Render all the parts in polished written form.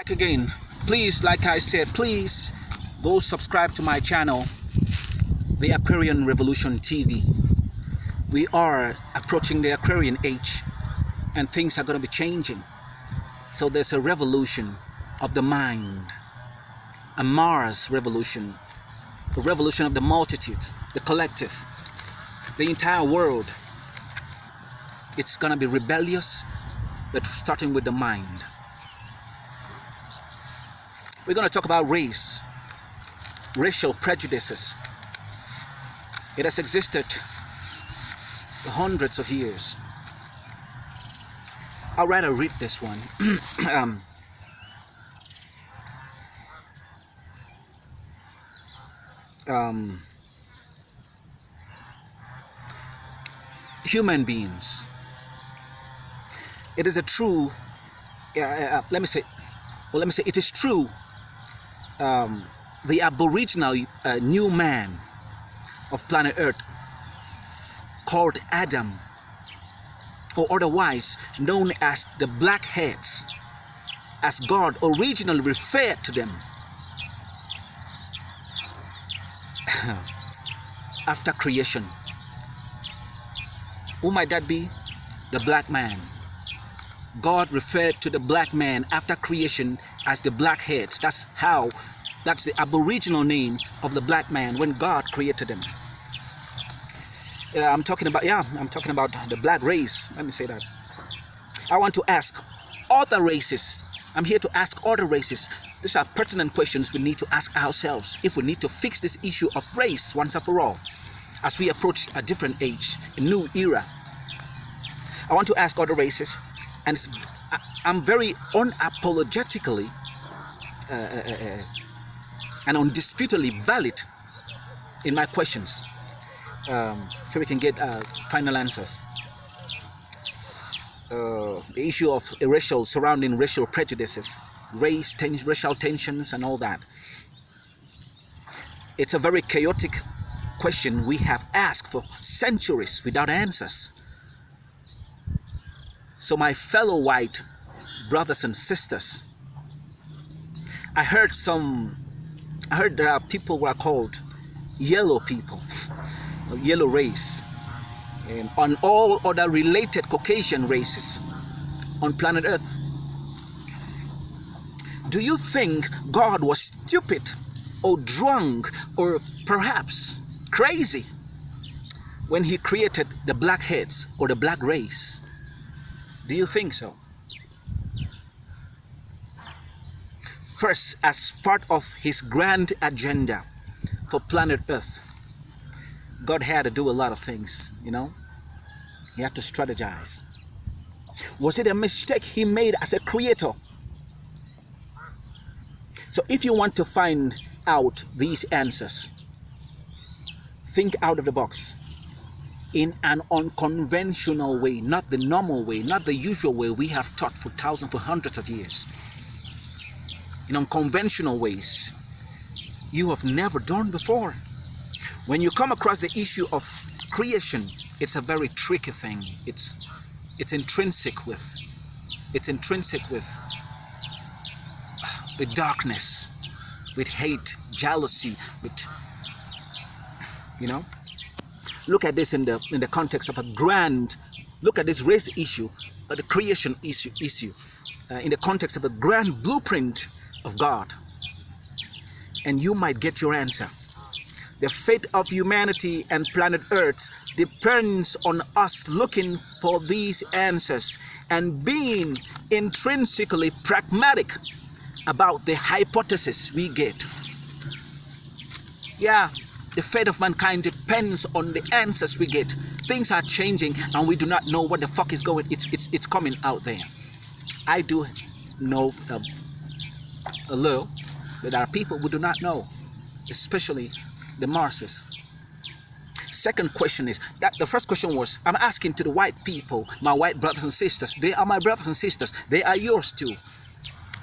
Back again. Please, like I said, please go subscribe to my channel, the Aquarian Revolution TV. We are approaching the Aquarian age and things are going to be changing. So there's a revolution of the mind, a Mars revolution, a revolution of the multitude, the collective, the entire world. It's going to be rebellious, but starting with the mind. We're going to talk about race, racial prejudices. It has existed for hundreds of years. I'll rather read this one. Human beings. It is a true. Let me say it is true. The aboriginal new man of planet Earth, called Adam, or otherwise known as the blackheads, as God originally referred to them, after creation. Who might that be? The black man. God referred to the black man after creation as the blackheads. That's the aboriginal name of the black man when God created them. I'm talking about the black race. Let me say that. I want to ask other races. I'm here to ask other races. These are pertinent questions we need to ask ourselves if we need to fix this issue of race once and for all, as we approach a different age, a new era. I want to ask other races, and I'm very unapologetically and undisputably valid in my questions, so we can get final answers. The issue of surrounding racial prejudices, racial tensions and all that. It's a very chaotic question we have asked for centuries without answers. So my fellow white brothers and sisters, I heard there are people who are called yellow people, yellow race, and on all other related Caucasian races on planet Earth. Do you think God was stupid or drunk or perhaps crazy when he created the blackheads or the black race? Do you think so? First, as part of his grand agenda for planet Earth, God had to do a lot of things, He had to strategize. Was it a mistake he made as a creator? So if you want to find out these answers, think out of the box in an unconventional way, not the normal way, not the usual way we have taught for hundreds of years. In unconventional ways you have never done before. When you come across the issue of creation, it's a very tricky thing. It's intrinsic with darkness, with hate, jealousy, with look at this in the context of a grand, look at this race issue, the creation issue in the context of a grand blueprint of God, and you might get your answer. The fate of humanity and planet Earth depends on us looking for these answers and being intrinsically pragmatic about the hypothesis we get. Yeah, the fate of mankind depends on the answers we get. Things are changing and we do not know what the fuck is going. It's coming out there. I do know a little, but there are people who do not know, especially the masses. Second question is that the first question was, I'm asking to the white people, my white brothers and sisters. They are my brothers and sisters. They are yours too,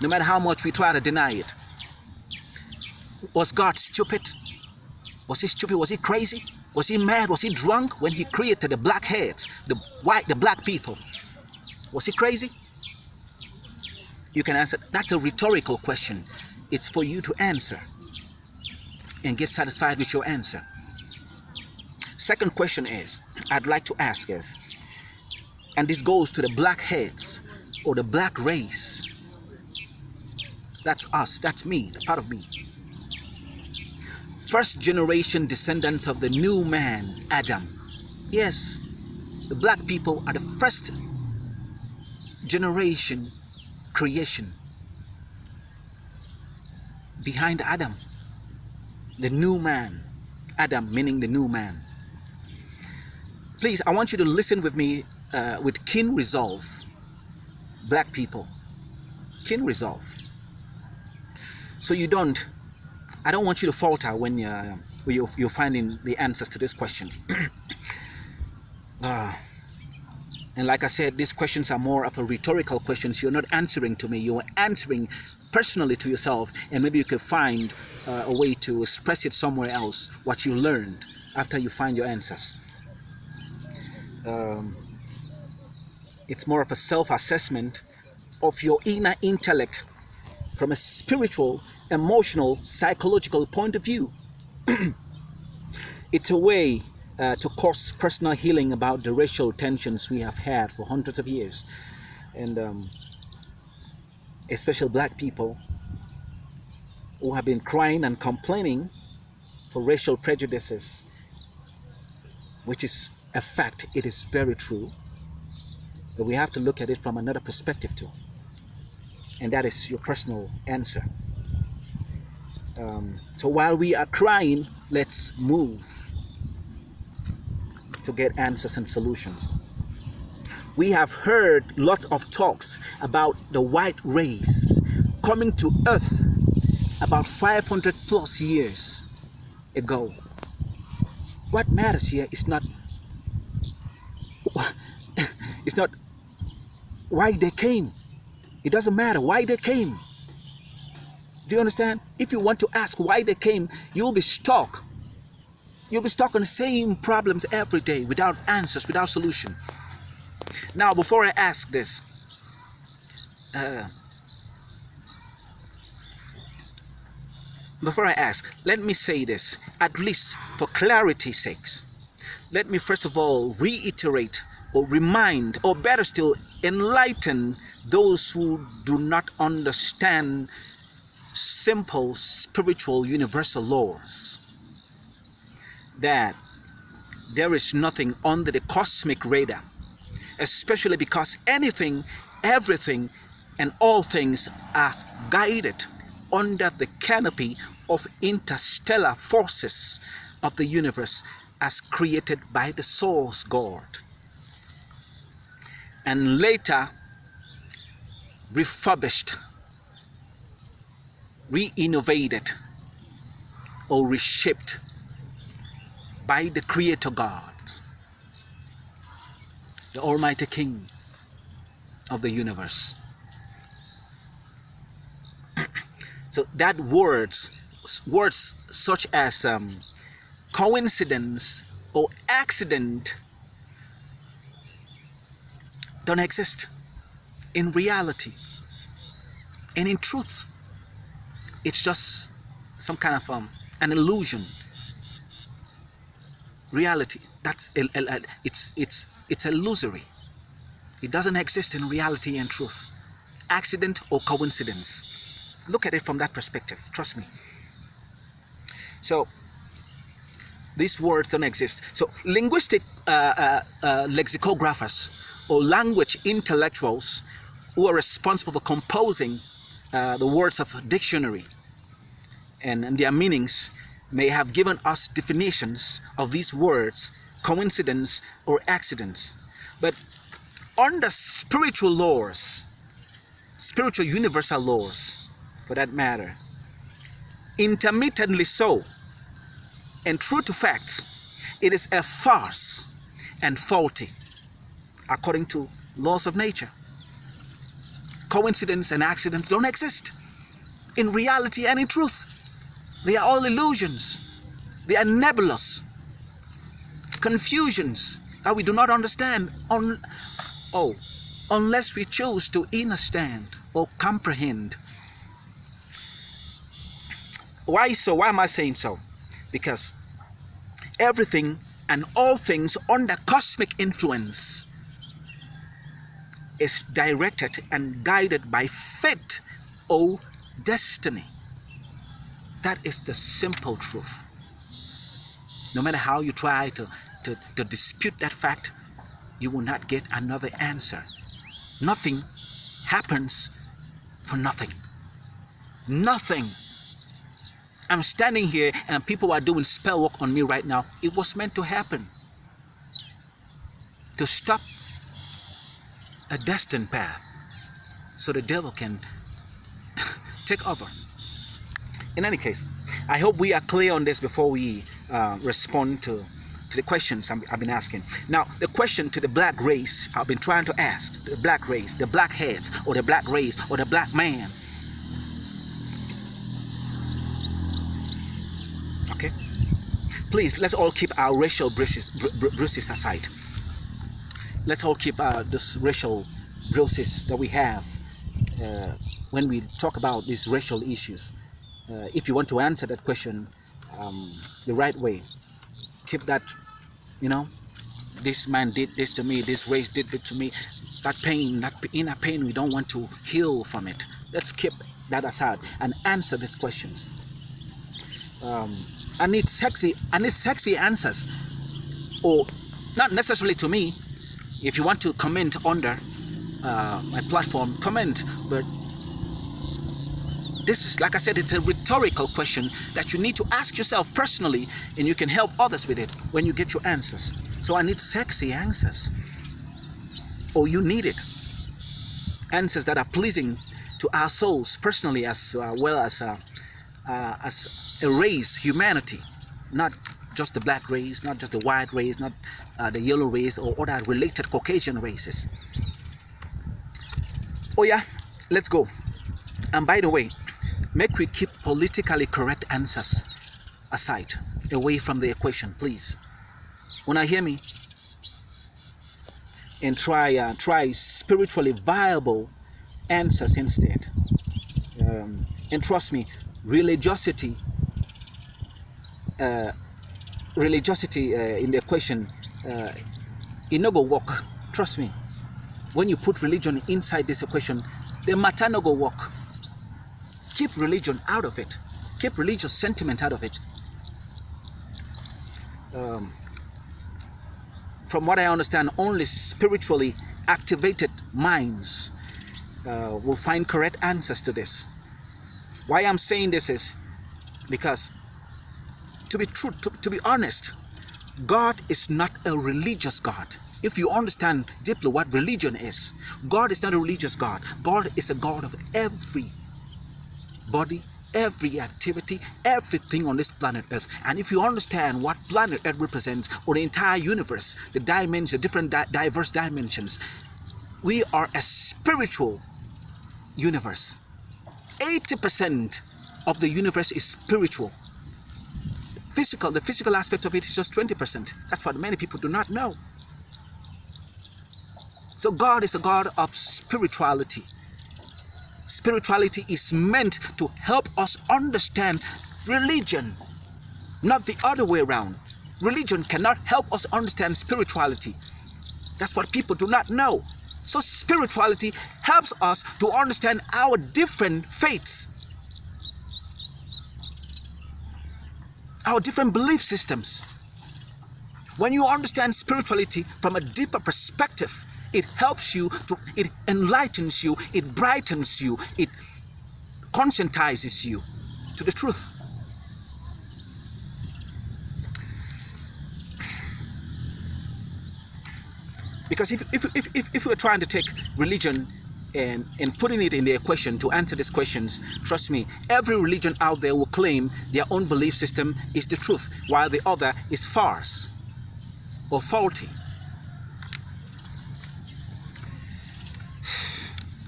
no matter how much we try to deny it. Was God stupid? Was he stupid? Was he crazy? Was he mad? Was he drunk when he created the blackheads, the black people? Was he crazy? You can answer. That's a rhetorical question. It's for you to answer and get satisfied with your answer. Second question is, I'd like to ask is, and this goes to the blackheads or the black race. That's us, that's me, part of me. First generation descendants of the new man, Adam. Yes, the black people are the first generation creation behind Adam. The new man, Adam meaning the new man. Please, I want you to listen with me with keen resolve. Black people, keen resolve. So I don't want you to falter when you're finding the answers to these questions. And like I said, these questions are more of a rhetorical questions. You're not answering to me, you're answering personally to yourself, and maybe you could find a way to express it somewhere else, what you learned after you find your answers. It's more of a self-assessment of your inner intellect from a spiritual, emotional, psychological point of view. It's a way to cause personal healing about the racial tensions we have had for hundreds of years. And especially black people who have been crying and complaining for racial prejudices, which is a fact. It is very true, but we have to look at it from another perspective too, and that is your personal answer. So while we are crying, let's move to get answers and solutions. We have heard lots of talks about the white race coming to Earth about 500 plus years ago. What matters here is not why they came. It doesn't matter why they came. Do you understand? If you want to ask why they came, you'll be stuck. You'll be stuck on the same problems every day without answers, without solution. Now, before I ask this, let me say this, at least for clarity's sake. Let me first of all reiterate or remind, or better still, enlighten those who do not understand simple spiritual universal laws, that there is nothing under the cosmic radar, especially because anything, everything, and all things are guided under the canopy of interstellar forces of the universe as created by the source God, and later refurbished, re-innovated, or reshaped by the Creator God, the Almighty King of the universe. So that words such as coincidence or accident don't exist in reality and in truth. It's just some kind of an illusion. Reality, it's illusory. It doesn't exist in reality and truth. Accident or coincidence. Look at it from that perspective. Trust me. So these words don't exist. So linguistic lexicographers or language intellectuals who are responsible for composing the words of a dictionary and their meanings may have given us definitions of these words, coincidence or accidents. But under spiritual laws, spiritual universal laws for that matter, intermittently so, and true to fact, it is a farce and faulty according to laws of nature. Coincidence and accidents don't exist in reality and in truth. They are all illusions. They are nebulous confusions that we do not understand. unless we choose to understand or comprehend. Why so? Why am I saying so? Because everything and all things under cosmic influence is directed and guided by fate or destiny. That is the simple truth. No matter how you try to dispute that fact, you will not get another answer. Nothing happens for nothing. Nothing. I'm standing here and people are doing spell work on me right now. It was meant to happen. To stop a destined path so the devil can take over. In any case, I hope we are clear on this before we respond to the questions I've been asking. Now, the question to the black race I've been trying to ask, the black race, the blackheads, or the black race, or the black man. Okay? Please, let's all keep our racial bruises aside. Let's all keep this racial bruises that we have when we talk about these racial issues. If you want to answer that question the right way, keep that, this man did this to me, this race did it to me, that pain, that inner pain, we don't want to heal from it. Let's keep that aside and answer these questions. I need sexy answers, or not necessarily to me. If you want to comment under my platform, comment, but this is, like I said, it's a rhetorical question that you need to ask yourself personally, and you can help others with it when you get your answers. So I need sexy answers, or you need it. Answers that are pleasing to our souls personally, as well as a race, humanity, not just the black race, not just the white race, not the yellow race, or other related Caucasian races. Oh yeah, let's go. And by the way, make we keep politically correct answers aside, away from the equation, please. When I hear me, and try spiritually viable answers instead. And trust me, religiosity in the equation, it no go work. Trust me. When you put religion inside this equation, the matter no go work. Keep religion out of it. Keep religious sentiment out of it. From what I understand, only spiritually activated minds will find correct answers to this. Why I'm saying this is because, to be true, to be honest, God is not a religious God. If you understand deeply what religion is, God is not a religious God. God is a God of every body, every activity, everything on this planet Earth. And if you understand what planet Earth represents, or the entire universe, the dimensions, the different diverse dimensions, we are a spiritual universe. 80% of the universe is spiritual. The physical aspect of it is just 20%. That's what many people do not know. So God is a God of spirituality. Spirituality is meant to help us understand religion, not the other way around. Religion cannot help us understand spirituality. That's what people do not know. So spirituality helps us to understand our different faiths, our different belief systems. When you understand spirituality from a deeper perspective, it helps you, it enlightens you, it brightens you, it conscientizes you to the truth. Because if we're trying to take religion and putting it in the equation to answer these questions, trust me, every religion out there will claim their own belief system is the truth, while the other is farce or faulty.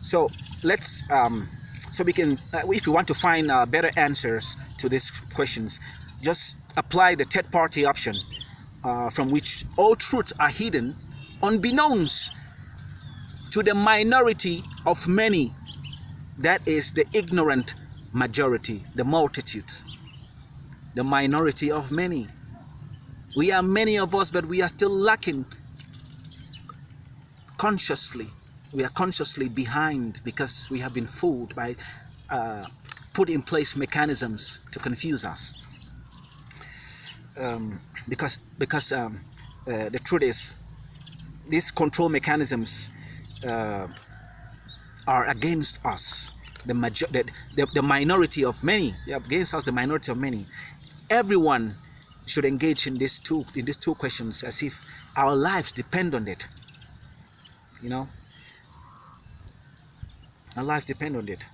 So let's so we can if you want to find better answers to these questions, just apply the third party option, from which all truths are hidden unbeknownst to the minority of many, that is the ignorant majority, the multitudes, the minority of many. We are many of us, but we are still lacking consciously. We are consciously behind because we have been fooled by put in place mechanisms to confuse us. Because the truth is, these control mechanisms are against us, the minority of many. Against us, the minority of many. Everyone should engage in these two questions as if our lives depend on it. You know, our lives depend on it.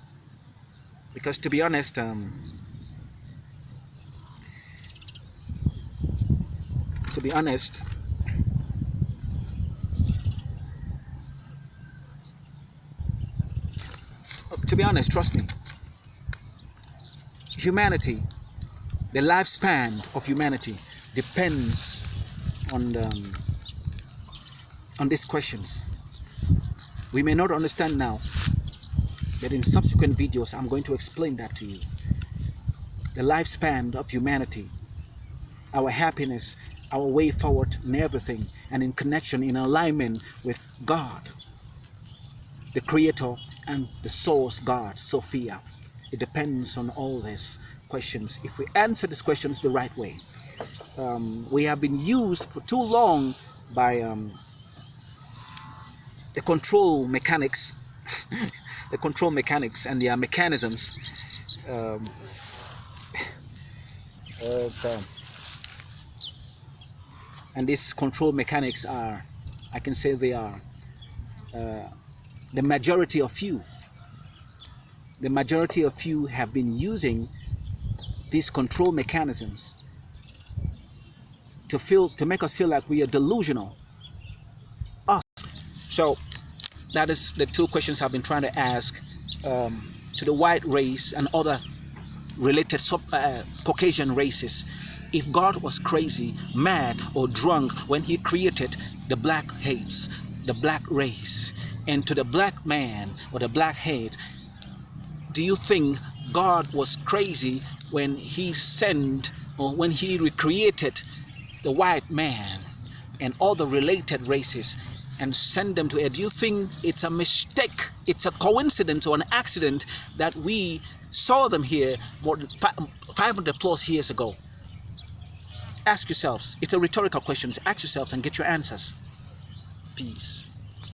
Because to be honest, trust me, humanity, the lifespan of humanity depends on these questions. We may not understand now, but in subsequent videos I'm going to explain that to you. The lifespan of humanity, our happiness, our way forward in everything, and in connection, in alignment with God, the Creator and the Source God, Sophia. It depends on all these questions. If we answer these questions the right way, we have been used for too long by the control mechanics, the control mechanics and their mechanisms and these control mechanics are, I can say they are the majority of you. The majority of you have been using these control mechanisms to make us feel like we are delusional. So that is the two questions I've been trying to ask to the white race and other related Caucasian races. If God was crazy, mad, or drunk when he created the black hates, the black race, and to the black man or the black hate, do you think God was crazy when he sent or when he recreated the white man and all the related races and send them to it? Do you think it's a mistake, it's a coincidence or an accident that we saw them here more than 500 plus years ago? Ask yourselves. It's a rhetorical question. Ask yourselves and get your answers. Peace.